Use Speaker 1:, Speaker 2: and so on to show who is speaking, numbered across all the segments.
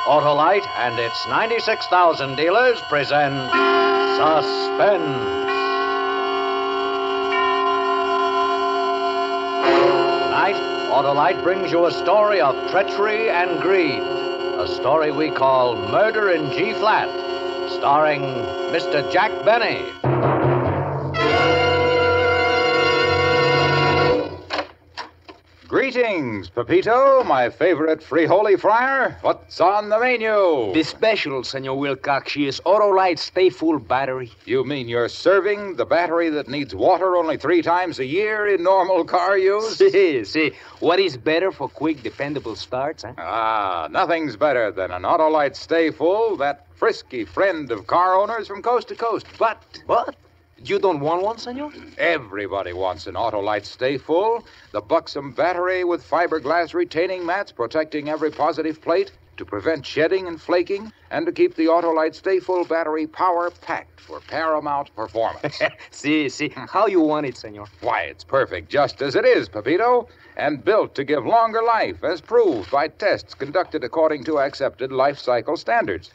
Speaker 1: Autolite and its 96,000 dealers present Suspense. Tonight, Autolite brings you a story of treachery and greed. A story we call Murder in G-Flat, starring Mr. Jack Benny.
Speaker 2: Greetings, Pepito, my favorite free-holy friar. What's on the menu?
Speaker 3: The special, Senor Wilcox, is Autolite Stay Full Battery.
Speaker 2: You mean you're serving the battery that needs water only 3 times a year in normal car use?
Speaker 3: See. What is better for quick, dependable starts, huh?
Speaker 2: Nothing's better than an Autolite Stay Full, that frisky friend of car owners from coast to coast. But
Speaker 3: You don't want one, senor?
Speaker 2: everybody wants an Autolite Stay Full, the buxom battery with fiberglass retaining mats protecting every positive plate to prevent shedding and flaking, and to keep the Autolite Stay Full battery power-packed for paramount performance.
Speaker 3: See. How you want it, senor?
Speaker 2: Why, it's perfect just as it is, Pepito, and built to give longer life, as proved by tests conducted according to accepted life cycle standards.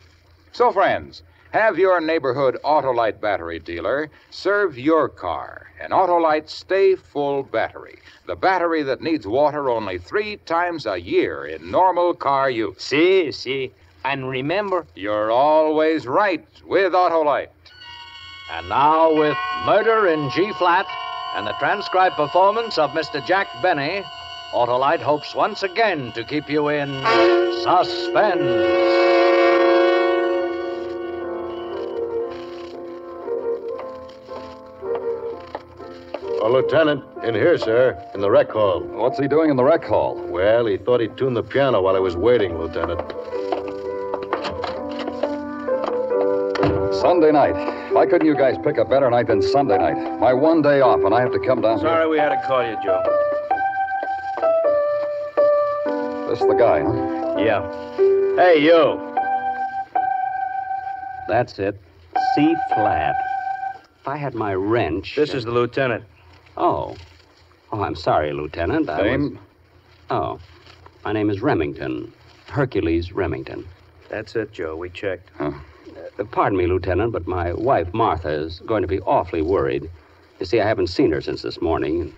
Speaker 2: So, friends, have your neighborhood Autolite battery dealer serve your car an Autolite Stay Full battery, the battery that needs water only 3 times a year in normal car use.
Speaker 3: See. And remember,
Speaker 2: You're always right with Autolite.
Speaker 1: And now, with Murder in G-Flat and the transcribed performance of Mr. Jack Benny, Autolite hopes once again to keep you in suspense.
Speaker 4: Lieutenant, in here, sir, in the rec hall.
Speaker 5: What's he doing in the rec hall?
Speaker 4: Well, he thought he'd tune the piano while I was waiting, Lieutenant.
Speaker 5: Sunday night. Why couldn't you guys pick a better night than Sunday night? My one day off, and I have to come down here.
Speaker 6: Sorry we had to call you, Joe.
Speaker 5: This the guy, huh?
Speaker 6: Yeah. Hey, you.
Speaker 3: that's it. C flat. If I had my wrench...
Speaker 6: This is the lieutenant.
Speaker 3: Oh, I'm sorry, Lieutenant.
Speaker 5: Name?
Speaker 3: My name is Remington. Hercules Remington.
Speaker 6: That's it, Joe. We checked.
Speaker 3: Pardon me, Lieutenant, but my wife, Martha, is going to be awfully worried. You see, I haven't seen her since this morning.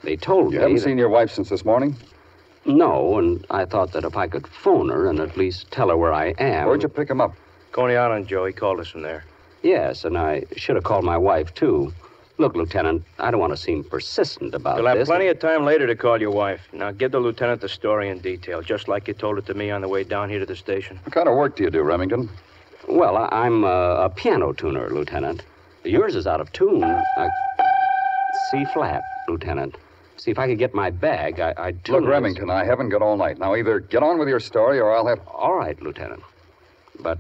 Speaker 3: They told me...
Speaker 5: You haven't seen your wife since this morning?
Speaker 3: No, and I thought that if I could phone her and at least tell her where I am...
Speaker 5: Where'd you pick him up?
Speaker 6: Coney Island, Joe. He called us from there.
Speaker 3: Yes, and I should have called my wife, too. Look, Lieutenant, I don't want to seem persistent about
Speaker 6: You'll have
Speaker 3: this.
Speaker 6: plenty of time later to call your wife. Now, give the lieutenant the story in detail, just like you told it to me on the way down here to the station.
Speaker 5: What kind of work do you do, Remington?
Speaker 3: Well, I'm a piano tuner, Lieutenant. Yours is out of tune. C flat, Lieutenant. See, if I could get my bag, I'd tune...
Speaker 5: Look, Remington, I haven't got all night. Now, either get on with your story or I'll have...
Speaker 3: All right, Lieutenant. But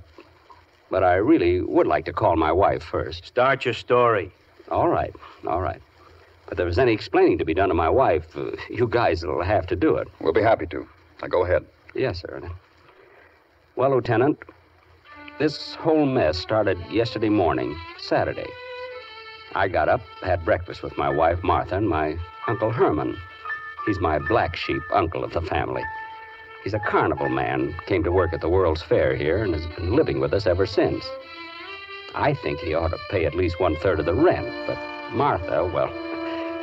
Speaker 3: I really would like to call my wife first.
Speaker 6: Start your story.
Speaker 3: All right. But if there's any explaining to be done to my wife, you guys will have to do it.
Speaker 5: We'll be happy to. Now, go ahead.
Speaker 3: Yes, sir. Well, Lieutenant, this whole mess started yesterday morning, Saturday. I got up, had breakfast with my wife, Martha, and my Uncle Herman. He's my black sheep uncle of the family. He's a carnival man, came to work at the World's Fair here, and has been living with us ever since. I think he ought to pay at least 1/3 of the rent, but Martha, well,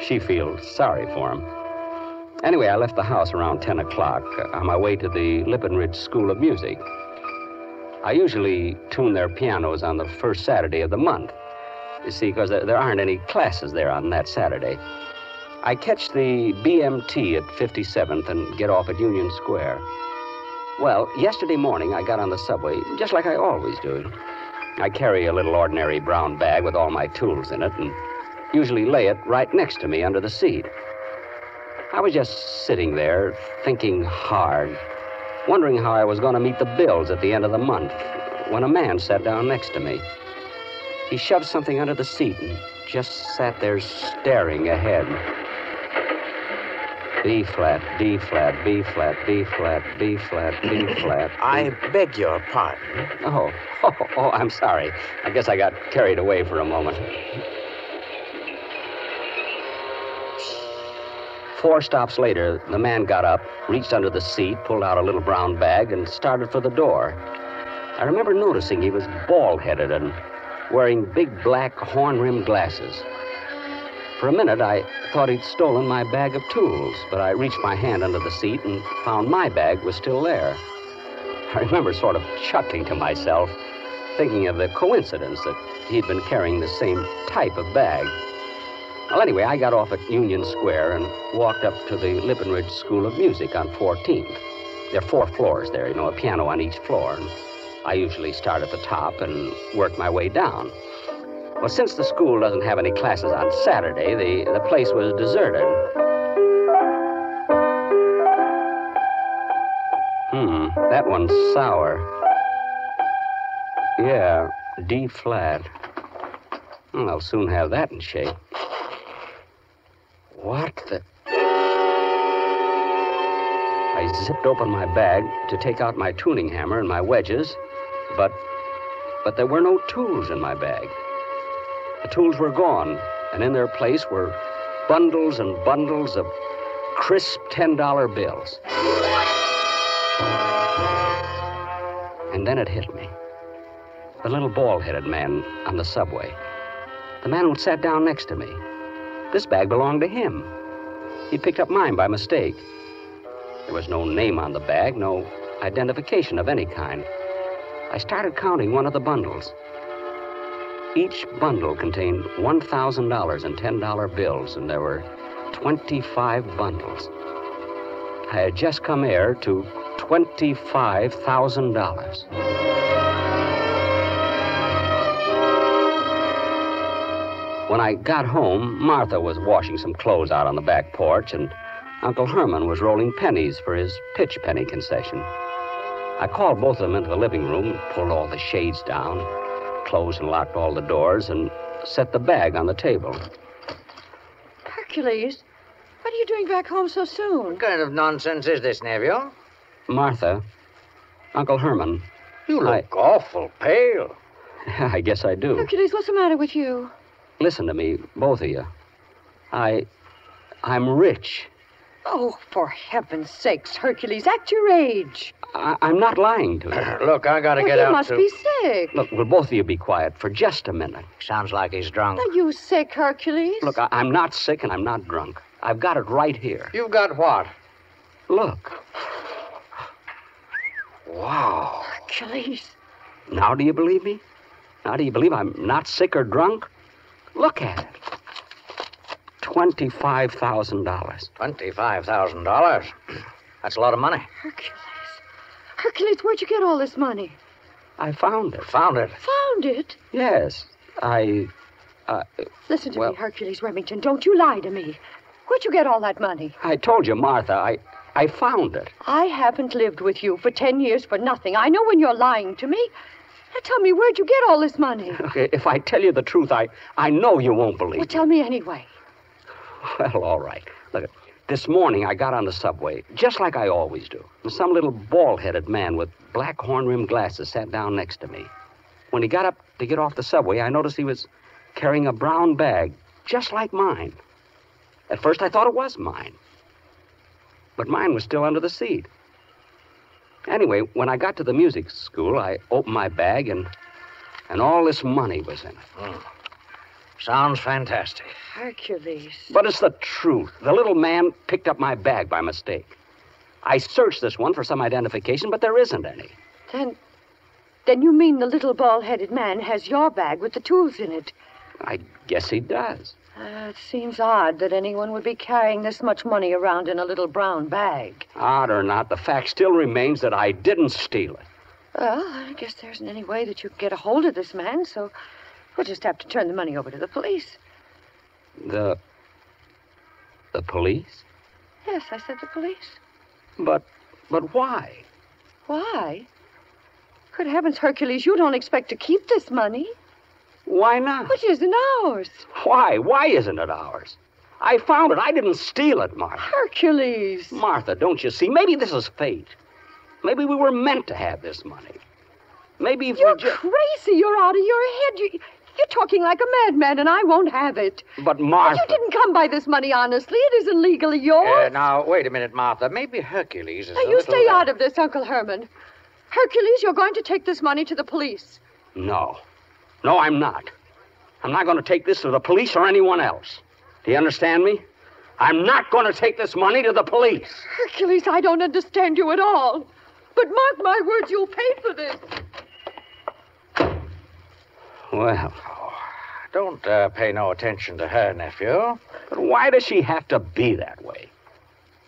Speaker 3: she feels sorry for him. Anyway, I left the house around 10 o'clock on my way to the Lippenridge School of Music. I usually tune their pianos on the first Saturday of the month. You see, because there aren't any classes there on that Saturday. I catch the BMT at 57th and get off at Union Square. Well, yesterday morning I got on the subway, just like I always do. I carry a little ordinary brown bag with all my tools in it and usually lay it right next to me under the seat. I was just sitting there, thinking hard, wondering how I was going to meet the bills at the end of the month, when a man sat down next to me. He shoved something under the seat and just sat there staring ahead. B flat, D flat, B flat, B flat, B flat, B flat.
Speaker 7: I beg your pardon.
Speaker 3: Oh, I'm sorry. I guess I got carried away for a moment. 4 stops later, the man got up, reached under the seat, pulled out a little brown bag, and started for the door. I remember noticing he was bald-headed and wearing big black horn-rimmed glasses. For a minute, I thought he'd stolen my bag of tools, but I reached my hand under the seat and found my bag was still there. I remember sort of chuckling to myself, thinking of the coincidence that he'd been carrying the same type of bag. Well, anyway, I got off at Union Square and walked up to the Lippenridge School of Music on 14th. There are 4 floors there, a piano on each floor. And I usually start at the top and work my way down. Well, since the school doesn't have any classes on Saturday, the place was deserted. That one's sour. Yeah, D flat. Well, I'll soon have that in shape. What the... I zipped open my bag to take out my tuning hammer and my wedges, but there were no tools in my bag. The tools were gone, and in their place were bundles and bundles of crisp $10 bills. And then it hit me. The little bald-headed man on the subway. The man who sat down next to me. This bag belonged to him. He picked up mine by mistake. There was no name on the bag, no identification of any kind. I started counting one of the bundles. Each bundle contained $1,000 in $10 bills, and there were 25 bundles. I had just come heir to $25,000. When I got home, Martha was washing some clothes out on the back porch, and Uncle Herman was rolling pennies for his pitch penny concession. I called both of them into the living room, pulled all the shades down, closed and locked all the doors, and set the bag on the table.
Speaker 8: Hercules, what are you doing back home so soon?
Speaker 1: What kind of nonsense is this, nephew?
Speaker 3: Martha, Uncle Herman.
Speaker 1: You look awful pale.
Speaker 3: I guess I do.
Speaker 8: Hercules, what's the matter with you?
Speaker 3: Listen to me, both of you. I'm rich.
Speaker 8: Oh, for heaven's sakes, Hercules, act your age.
Speaker 3: I'm not lying to you.
Speaker 1: Look, I gotta get out.
Speaker 8: You must be sick.
Speaker 3: Look, will both of you be quiet for just a minute?
Speaker 1: Sounds like he's drunk.
Speaker 8: Are you sick, Hercules?
Speaker 3: Look, I'm not sick and I'm not drunk. I've got it right here.
Speaker 1: You've got what?
Speaker 3: Look. Wow.
Speaker 8: Hercules.
Speaker 3: Now do you believe me? Now do you believe I'm not sick or drunk? Look at it. $25,000.
Speaker 1: $25,000? That's a lot of money.
Speaker 8: Hercules, where'd you get all this money?
Speaker 3: I found it.
Speaker 1: Found it?
Speaker 8: Found it?
Speaker 3: Yes.
Speaker 8: Listen to me, Hercules Remington. Don't you lie to me. Where'd you get all that money?
Speaker 3: I told you, Martha. I found it.
Speaker 8: I haven't lived with you for 10 years for nothing. I know when you're lying to me. Now tell me, where'd you get all this money?
Speaker 3: Okay, if I tell you the truth, I know you won't believe
Speaker 8: Well, tell me anyway.
Speaker 3: Well, all right. Look, this morning I got on the subway, just like I always do. And some little bald-headed man with black horn-rimmed glasses sat down next to me. When he got up to get off the subway, I noticed he was carrying a brown bag, just like mine. At first, I thought it was mine. But mine was still under the seat. Anyway, when I got to the music school, I opened my bag, and all this money was in it.
Speaker 1: Sounds fantastic.
Speaker 8: Hercules.
Speaker 3: But it's the truth. The little man picked up my bag by mistake. I searched this one for some identification, but there isn't any.
Speaker 8: Then you mean the little bald-headed man has your bag with the tools in it?
Speaker 3: I guess he does.
Speaker 8: It seems odd that anyone would be carrying this much money around in a little brown bag.
Speaker 3: Odd or not, the fact still remains that I didn't steal it.
Speaker 8: Well, I guess there isn't any way that you can get a hold of this man, so we'll just have to turn the money over to the police.
Speaker 3: The police?
Speaker 8: Yes, I said the police.
Speaker 3: But why?
Speaker 8: Why? Good heavens, Hercules, you don't expect to keep this money.
Speaker 3: Why not?
Speaker 8: It isn't ours.
Speaker 3: Why? Why isn't it ours? I found it. I didn't steal it, Martha.
Speaker 8: Hercules.
Speaker 3: Martha, don't you see? Maybe this is fate. Maybe we were meant to have this money. Maybe if
Speaker 8: You're
Speaker 3: we just...
Speaker 8: crazy. You're out of your head. You're talking like a madman, and I won't have it.
Speaker 3: But, Martha...
Speaker 8: You didn't come by this money honestly. It isn't legally yours.
Speaker 1: Now, wait a minute, Martha. Maybe Hercules is
Speaker 8: Now, you stay out of this, Uncle Herman. Hercules, you're going to take this money to the police.
Speaker 3: No. No, I'm not. I'm not going to take this to the police or anyone else. Do you understand me? I'm not going to take this money to the police.
Speaker 8: Hercules, I don't understand you at all. But mark my words, you'll pay for this.
Speaker 3: Well...
Speaker 1: Don't pay no attention to her, nephew.
Speaker 3: But why does she have to be that way?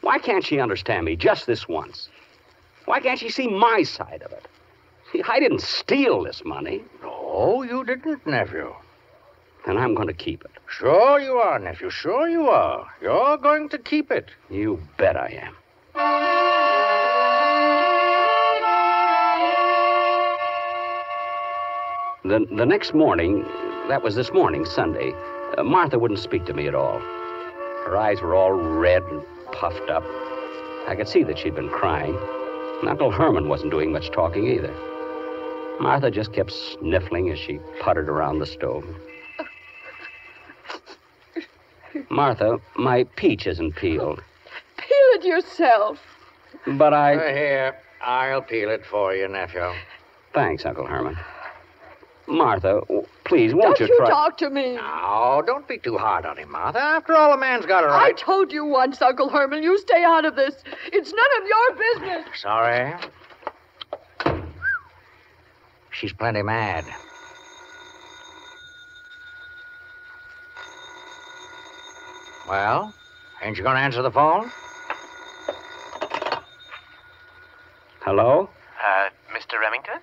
Speaker 3: Why can't she understand me just this once? Why can't she see my side of it? See, I didn't steal this money.
Speaker 1: No, you didn't, nephew.
Speaker 3: And I'm going to keep it.
Speaker 1: Sure you are, nephew. Sure you are. You're going to keep it.
Speaker 3: You bet I am. The next morning, that was this morning, Sunday, Martha wouldn't speak to me at all. Her eyes were all red and puffed up. I could see that she'd been crying. And Uncle Herman wasn't doing much talking either. Martha just kept sniffling as she puttered around the stove. Martha, my peach isn't peeled.
Speaker 8: Peel it yourself.
Speaker 3: But I...
Speaker 1: Here, I'll peel it for you, nephew.
Speaker 3: Thanks, Uncle Herman. Martha, please, won't
Speaker 8: Don't
Speaker 3: you
Speaker 8: you
Speaker 3: try...
Speaker 8: talk to me.
Speaker 1: Now, don't be too hard on him, Martha. After all, a man's got a
Speaker 8: I
Speaker 1: right.
Speaker 8: told you once, Uncle Herman, you stay out of this. It's none of your business.
Speaker 1: Sorry. She's plenty mad. Well, ain't you going to answer the phone?
Speaker 3: Hello?
Speaker 9: Mr. Remington?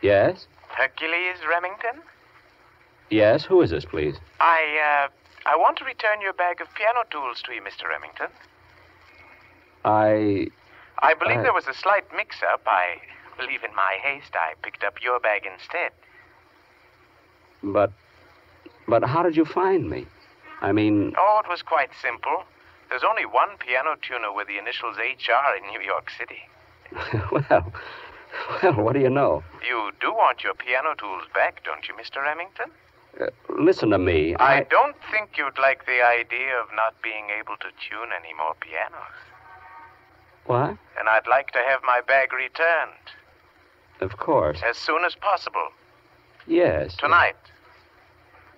Speaker 3: Yes?
Speaker 9: Hercules Remington?
Speaker 3: Yes, who is this, please?
Speaker 9: I want to return your bag of piano tools to you, Mr. Remington.
Speaker 3: I
Speaker 9: believe there was a slight mix-up. I believe in my haste I picked up your bag instead.
Speaker 3: But how did you find me? I mean...
Speaker 9: Oh, it was quite simple. There's only one piano tuner with the initials HR in New York City.
Speaker 3: Well, what do you know?
Speaker 9: You do want your piano tools back, don't you, Mr. Remington?
Speaker 3: Listen to me.
Speaker 9: I don't think you'd like the idea of not being able to tune any more pianos.
Speaker 3: What?
Speaker 9: And I'd like to have my bag returned.
Speaker 3: Of course.
Speaker 9: As soon as possible.
Speaker 3: Yes.
Speaker 9: Tonight.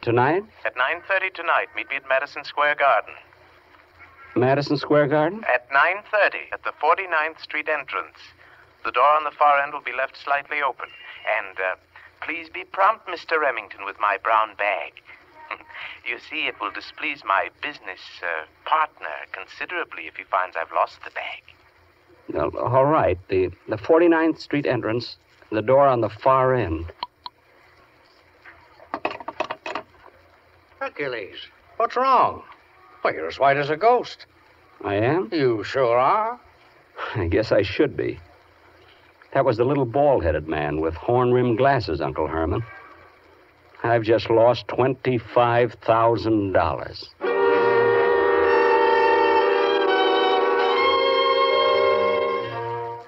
Speaker 3: Tonight?
Speaker 9: At 9:30 tonight. Meet me at Madison Square Garden.
Speaker 3: Madison Square Garden?
Speaker 9: At 9:30 at the 49th Street entrance. The door on the far end will be left slightly open. And, please be prompt, Mr. Remington, with my brown bag. You see, it will displease my business partner considerably if he finds I've lost the bag.
Speaker 3: Well, all right. The 49th Street entrance, the door on the far end.
Speaker 1: Hercules, what's wrong? Well, you're as white as a ghost.
Speaker 3: I am?
Speaker 1: You sure are.
Speaker 3: I guess I should be. That was the little bald-headed man with horn-rimmed glasses, Uncle Herman. I've just lost $25,000.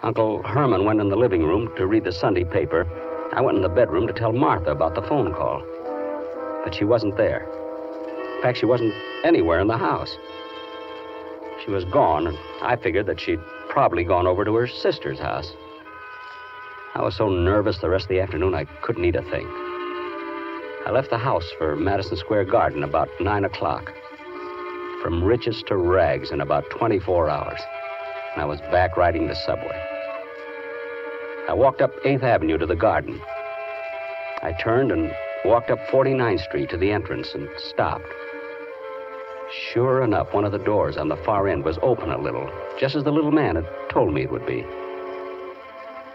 Speaker 3: Uncle Herman went in the living room to read the Sunday paper. I went in the bedroom to tell Martha about the phone call. But she wasn't there. In fact, she wasn't anywhere in the house. She was gone, and I figured that she'd probably gone over to her sister's house. I was so nervous the rest of the afternoon I couldn't eat a thing. I left the house for Madison Square Garden about 9 o'clock. From riches to rags in about 24 hours. And I was back riding the subway. I walked up 8th Avenue to the garden. I turned and walked up 49th Street to the entrance and stopped. Sure enough, one of the doors on the far end was open a little, just as the little man had told me it would be.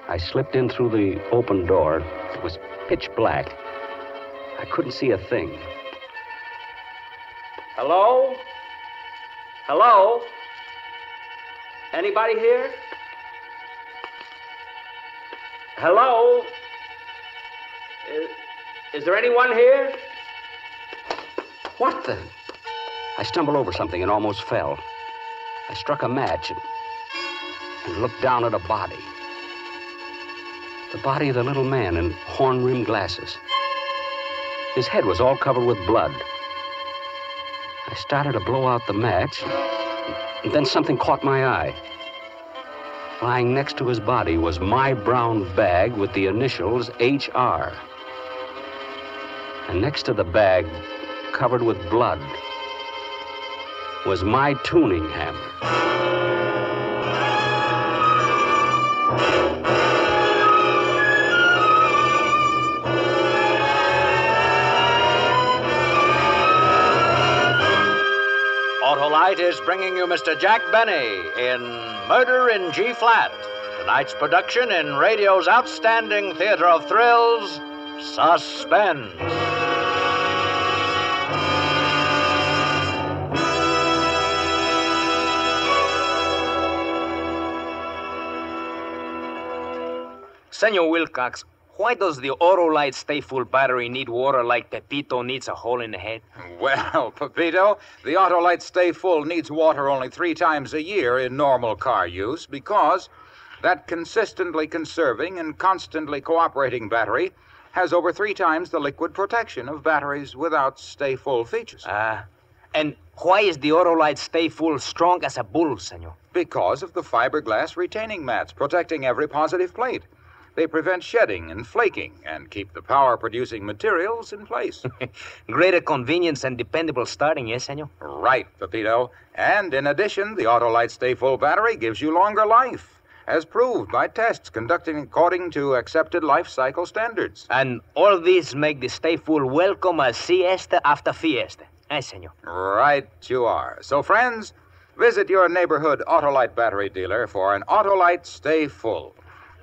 Speaker 3: I slipped in through the open door. It was pitch black. I couldn't see a thing. Hello? Hello? Anybody here? Hello? Is there anyone here? What the? I stumbled over something and almost fell. I struck a match and looked down at a body. The body of the little man in horn-rimmed glasses. His head was all covered with blood. I started to blow out the match, and then something caught my eye. Lying next to his body was my brown bag with the initials HR. And next to the bag, covered with blood, was my tuning hammer.
Speaker 1: Autolite is bringing you Mr. Jack Benny in Murder in G-Flat, tonight's production in radio's outstanding theater of thrills, Suspense.
Speaker 10: Senor Wilcox, why does the Autolite Stay Full battery need water like Pepito needs a hole in the head?
Speaker 2: Well, Pepito, the Autolite Stay Full needs water only 3 times a year in normal car use because that consistently conserving and constantly cooperating battery has over 3 times the liquid protection of batteries without Stay Full features.
Speaker 10: And why is the Autolite Stay Full strong as a bull, senor?
Speaker 2: Because of the fiberglass retaining mats protecting every positive plate. They prevent shedding and flaking and keep the power-producing materials in place.
Speaker 10: Greater convenience and dependable starting, yes, senor?
Speaker 2: Right, Pepito. And in addition, the Autolite Stay Full battery gives you longer life, as proved by tests conducted according to accepted life cycle standards.
Speaker 10: And all these make the Stay Full welcome a siesta after fiesta. Eh, senor?
Speaker 2: Right you are. So, friends, visit your neighborhood Autolite battery dealer for an Autolite Stay Full.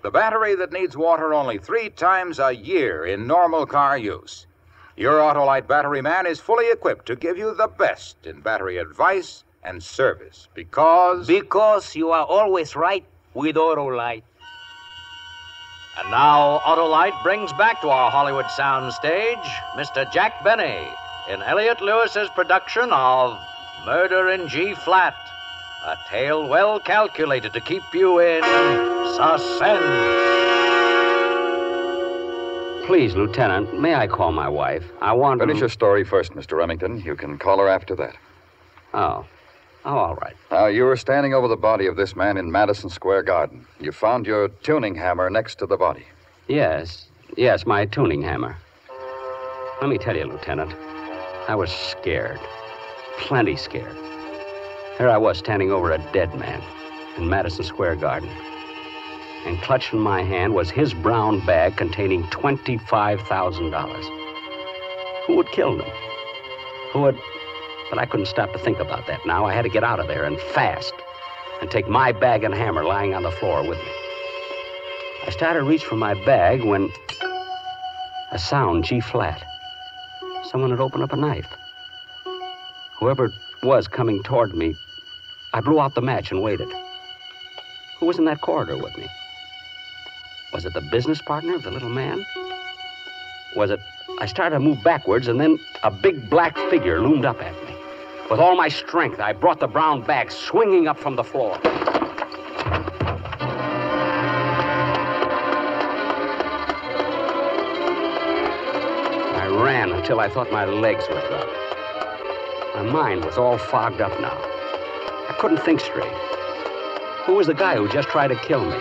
Speaker 2: The battery that needs water only 3 times a year in normal car use. Your Autolite battery man is fully equipped to give you the best in battery advice and service because...
Speaker 10: Because you are always right with Autolite.
Speaker 1: And now, Autolite brings back to our Hollywood soundstage Mr. Jack Benny in Elliot Lewis's production of Murder in G-Flat, a tale well calculated to keep you in suspense.
Speaker 3: Please, Lieutenant, may I call my wife? I want to...
Speaker 5: Finish your story first, Mr. Remington. You can call her after that.
Speaker 3: Oh, all right.
Speaker 5: Now, you were standing over the body of this man in Madison Square Garden. You found your tuning hammer next to the body.
Speaker 3: Yes, my tuning hammer. Let me tell you, Lieutenant, I was scared. Plenty scared. Here I was standing over a dead man in Madison Square Garden. And clutched in my hand was his brown bag containing $25,000. Who had killed him? Who had... But I couldn't stop to think about that now. I had to get out of there, and fast, and take my bag and hammer lying on the floor with me. I started to reach for my bag when... a sound, G-flat. Someone had opened up a knife. Whoever it was coming toward me, I blew out the match and waited. Who was in that corridor with me? Was it the business partner of the little man? Was it... I started to move backwards, and then a big black figure loomed up at me. With all my strength, I brought the brown bag swinging up from the floor. I ran until I thought my legs would drop. My mind was all fogged up now. I couldn't think straight. Who was the guy who just tried to kill me?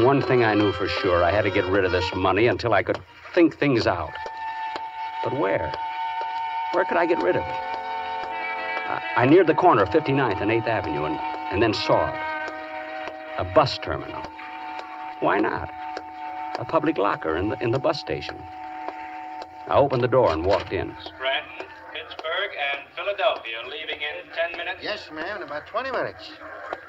Speaker 3: One thing I knew for sure, I had to get rid of this money until I could think things out. But where? Where could I get rid of it? I neared the corner of 59th and 8th Avenue and then saw it. A bus terminal. Why not? A public locker in the bus station. I opened the door and walked in.
Speaker 11: Scranton, Pittsburgh, and Philadelphia leaving in 10 minutes?
Speaker 12: Yes, ma'am, in about 20 minutes.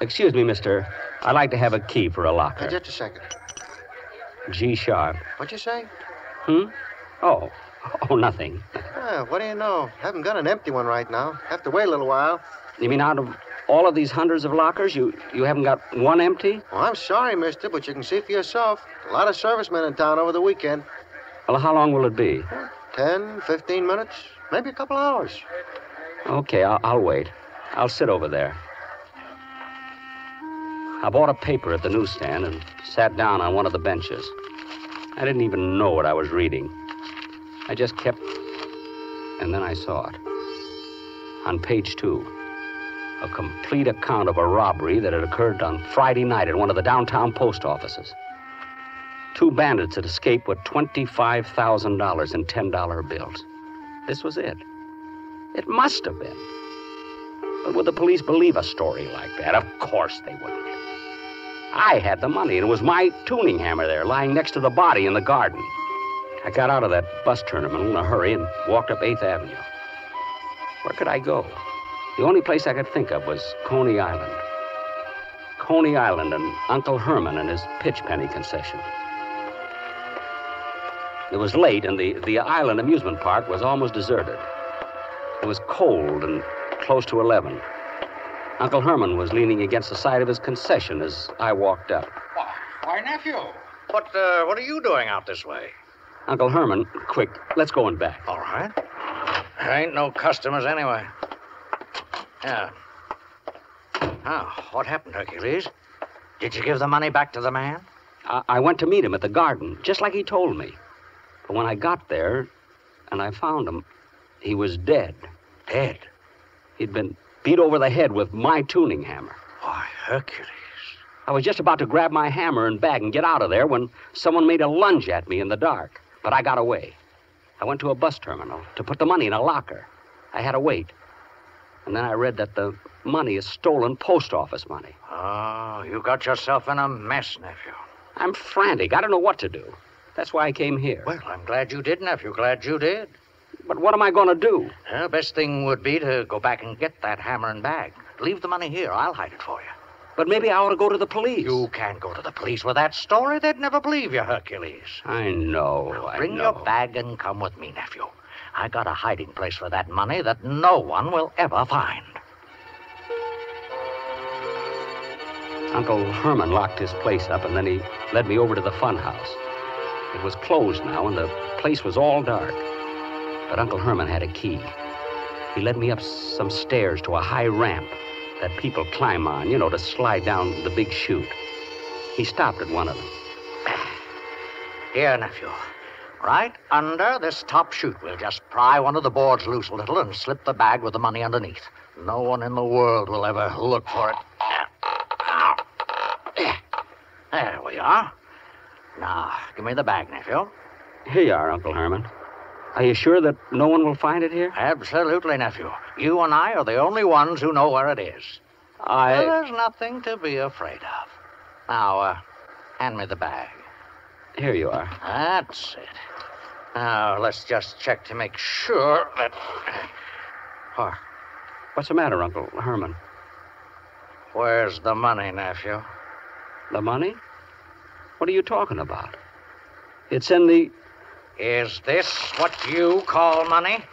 Speaker 3: Excuse me, mister. I'd like to have a key for a locker.
Speaker 12: Just a second.
Speaker 3: G sharp.
Speaker 12: What'd you say?
Speaker 3: Oh, nothing.
Speaker 12: What do you know? Haven't got an empty one right now. Have to wait a little while.
Speaker 3: You mean out of all of these hundreds of lockers, you haven't got one empty?
Speaker 12: Well, I'm sorry, mister, but you can see for yourself. A lot of servicemen in town over the weekend.
Speaker 3: Well, how long will it be?
Speaker 12: 10, 15 minutes, maybe a couple hours.
Speaker 3: Okay, I'll wait. I'll sit over there. I bought a paper at the newsstand and sat down on one of the benches. I didn't even know what I was reading. I just kept... And then I saw it. On page 2. A complete account of a robbery that had occurred on Friday night at one of the downtown post offices. 2 bandits had escaped with $25,000 in $10 bills. This was it. It must have been. But would the police believe a story like that? Of course they wouldn't. I had the money, and it was my tuning hammer there, lying next to the body in the garden. I got out of that bus terminal in a hurry and walked up 8th Avenue. Where could I go? The only place I could think of was Coney Island. Coney Island and Uncle Herman and his pitch penny concession. It was late, and the island amusement park was almost deserted. It was cold and close to 11. Uncle Herman was leaning against the side of his concession as I walked up.
Speaker 1: Why, nephew, what are you doing out this way?
Speaker 3: Uncle Herman, quick, let's go in back.
Speaker 1: All right. There ain't no customers anyway. Yeah. Oh, what happened, Hercules? Did you give the money back to the man?
Speaker 3: I went to meet him at the garden, just like he told me. But when I got there and I found him, he was dead.
Speaker 1: Dead?
Speaker 3: He'd been beat over the head with my tuning hammer.
Speaker 1: Why, Hercules.
Speaker 3: I was just about to grab my hammer and bag and get out of there when someone made a lunge at me in the dark. But I got away. I went to a bus terminal to put the money in a locker. I had to wait. And then I read that the money is stolen post office money.
Speaker 1: Oh, you got yourself in a mess, nephew.
Speaker 3: I'm frantic. I don't know what to do. That's why I came here.
Speaker 1: Well, I'm glad you did, nephew. Glad you did.
Speaker 3: But what am I going to do?
Speaker 1: Well, best thing would be to go back and get that hammer and bag. Leave the money here. I'll hide it for you.
Speaker 3: But maybe I ought to go to the police.
Speaker 1: You can't go to the police with that story. They'd never believe you, Hercules.
Speaker 3: I know.
Speaker 1: Bring your bag and come with me, nephew. I got a hiding place for that money that no one will ever find.
Speaker 3: Uncle Herman locked his place up, and then he led me over to the fun house. It was closed now, and the place was all dark. But Uncle Herman had a key. He led me up some stairs to a high ramp that people climb on, to slide down the big chute. He stopped at one of them.
Speaker 1: Here, nephew. Right under this top chute, we'll just pry one of the boards loose a little and slip the bag with the money underneath. No one in the world will ever look for it. There we are. Now, give me the bag, nephew.
Speaker 3: Here you are, Uncle Herman. Are you sure that no one will find it here?
Speaker 1: Absolutely, nephew. You and I are the only ones who know where it is. Well, there's nothing to be afraid of. Now, hand me the bag.
Speaker 3: Here you are.
Speaker 1: That's it. Now, let's just check to make sure that...
Speaker 3: Oh, what's the matter, Uncle Herman?
Speaker 1: Where's the money, nephew?
Speaker 3: The money? What are you talking about? It's in the...
Speaker 1: Is this what you call money?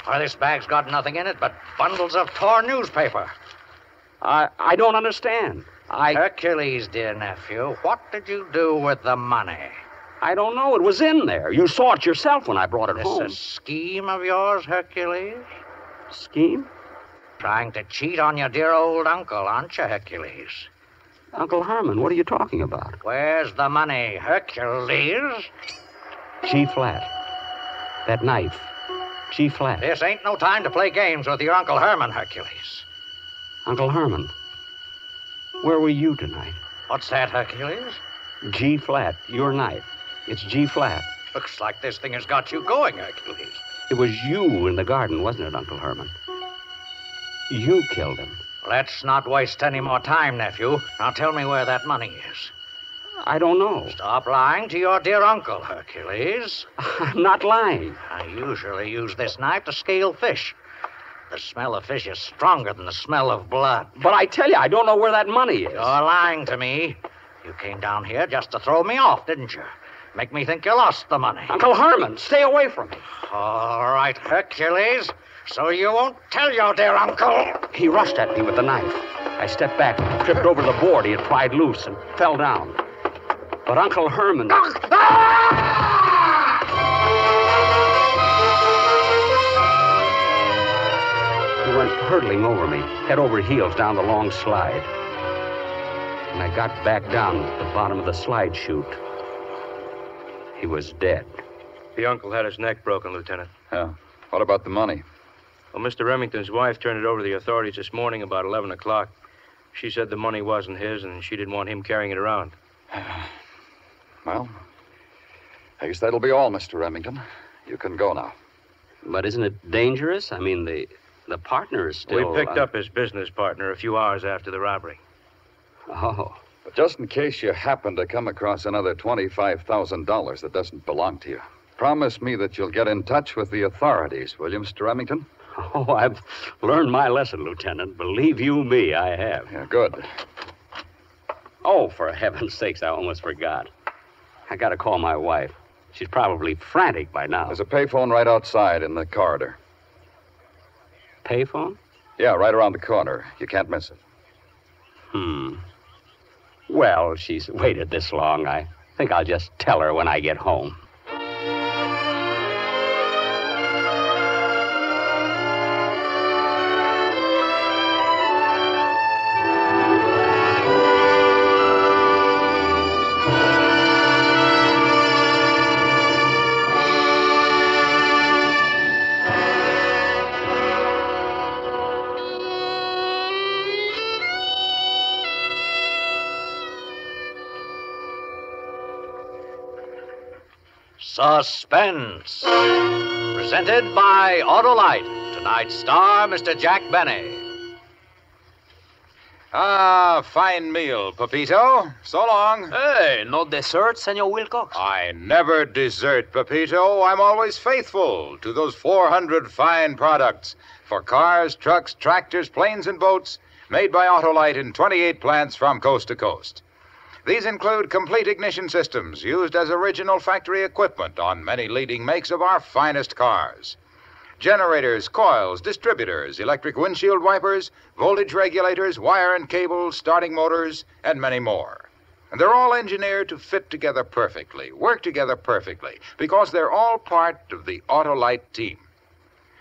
Speaker 1: Or this bag's got nothing in it but bundles of torn newspaper?
Speaker 3: I don't understand.
Speaker 1: Hercules, dear nephew, what did you do with the money?
Speaker 3: I don't know. It was in there. You saw it yourself when I brought it home.
Speaker 1: This a scheme of yours, Hercules?
Speaker 3: Scheme?
Speaker 1: Trying to cheat on your dear old uncle, aren't you, Hercules?
Speaker 3: Uncle Herman, what are you talking about?
Speaker 1: Where's the money, Hercules?
Speaker 3: G-flat. That knife. G-flat.
Speaker 1: This ain't no time to play games with your Uncle Herman, Hercules.
Speaker 3: Uncle Herman, where were you tonight?
Speaker 1: What's that, Hercules?
Speaker 3: G-flat, your knife. It's G-flat.
Speaker 1: Looks like this thing has got you going, Hercules.
Speaker 3: It was you in the garden, wasn't it, Uncle Herman? You killed him.
Speaker 1: Let's not waste any more time, nephew. Now tell me where that money is.
Speaker 3: I don't know.
Speaker 1: Stop lying to your dear uncle, Hercules.
Speaker 3: I'm not lying.
Speaker 1: I usually use this knife to scale fish. The smell of fish is stronger than the smell of blood.
Speaker 3: But I tell you, I don't know where that money is.
Speaker 1: You're lying to me. You came down here just to throw me off, didn't you? Make me think you lost the money.
Speaker 3: Uncle Herman, stay away from me.
Speaker 1: All right, Hercules. So you won't tell your dear uncle.
Speaker 3: He rushed at me with the knife. I stepped back, tripped over the board he had pried loose, and fell down. But Uncle Herman... He went hurtling over me, head over heels down the long slide. When I got back down at the bottom of the slide chute, he was dead.
Speaker 6: The uncle had his neck broken, Lieutenant.
Speaker 5: Yeah. What about the money?
Speaker 6: Well, Mr. Remington's wife turned it over to the authorities this morning about 11 o'clock. She said the money wasn't his, and she didn't want him carrying it around.
Speaker 5: Well, I guess that'll be all, Mr. Remington. You can go now.
Speaker 3: But isn't it dangerous? I mean, the partner is still...
Speaker 6: We picked up his business partner a few hours after the robbery.
Speaker 3: Oh.
Speaker 5: But just in case you happen to come across another $25,000 that doesn't belong to you, promise me that you'll get in touch with the authorities, will you, Mr. Remington?
Speaker 3: Oh, I've learned my lesson, Lieutenant. Believe you me, I have.
Speaker 5: Yeah, good.
Speaker 3: Oh, for heaven's sakes, I almost forgot. I gotta call my wife. She's probably frantic by now.
Speaker 5: There's a payphone right outside in the corridor.
Speaker 3: Payphone?
Speaker 5: Yeah, right around the corner. You can't miss it.
Speaker 3: Well, she's waited this long. I think I'll just tell her when I get home.
Speaker 1: Suspense. Presented by Autolite. Tonight's star, Mr. Jack Benny.
Speaker 2: Ah, fine meal, Pepito. So long.
Speaker 10: Hey, no dessert, Senor Wilcox?
Speaker 2: I never desert, Pepito. I'm always faithful to those 400 fine products for cars, trucks, tractors, planes, and boats made by Autolite in 28 plants from coast to coast. These include complete ignition systems used as original factory equipment on many leading makes of our finest cars. Generators, coils, distributors, electric windshield wipers, voltage regulators, wire and cable, starting motors, and many more. And they're all engineered to fit together perfectly, work together perfectly, because they're all part of the Autolite team.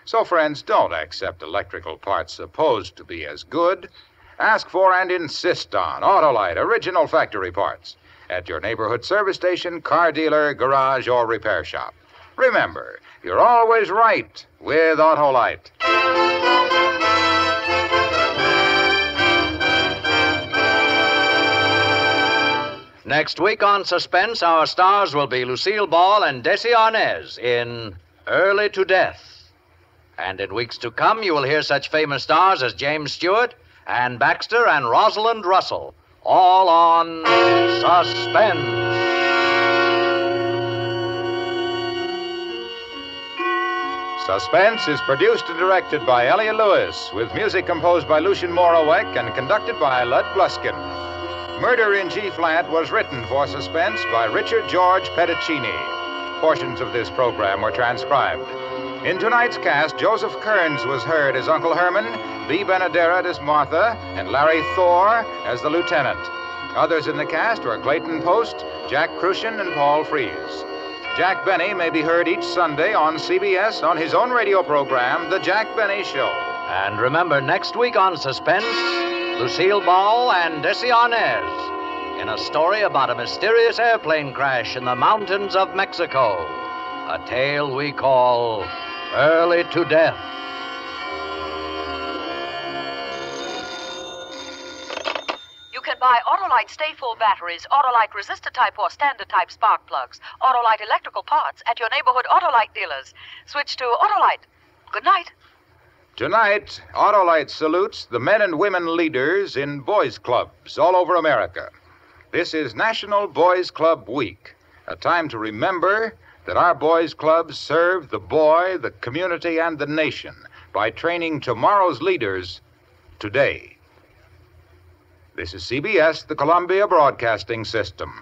Speaker 2: So, friends, don't accept electrical parts supposed to be as good. Ask for and insist on Autolite original factory parts at your neighborhood service station, car dealer, garage, or repair shop. Remember, you're always right with Autolite.
Speaker 1: Next week on Suspense, our stars will be Lucille Ball and Desi Arnaz in Early to Death. And in weeks to come, you will hear such famous stars as James Stewart, Ann Baxter, and Rosalind Russell, all on Suspense.
Speaker 2: Suspense is produced and directed by Elliot Lewis, with music composed by Lucien Morawek and conducted by Lud Bluskin. Murder in G-Flat was written for Suspense by Richard George Petticini. Portions of this program were transcribed. In tonight's cast, Joseph Kearns was heard as Uncle Herman, Bea Benaderet as Martha, and Larry Thor as the lieutenant. Others in the cast were Clayton Post, Jack Crucian, and Paul Fries. Jack Benny may be heard each Sunday on CBS on his own radio program, The Jack Benny Show.
Speaker 1: And remember, next week on Suspense, Lucille Ball and Desi Arnaz in a story about a mysterious airplane crash in the mountains of Mexico. A tale we call Early to Death.
Speaker 8: You can buy Autolite Stay Full batteries, Autolite resistor type or standard type spark plugs, Autolite electrical parts at your neighborhood Autolite dealers. Switch to Autolite. Good night.
Speaker 2: Tonight, Autolite salutes the men and women leaders in boys' clubs all over America. This is National Boys Club Week, a time to remember that our boys' clubs serve the boy, the community, and the nation by training tomorrow's leaders today. This is CBS, the Columbia Broadcasting System.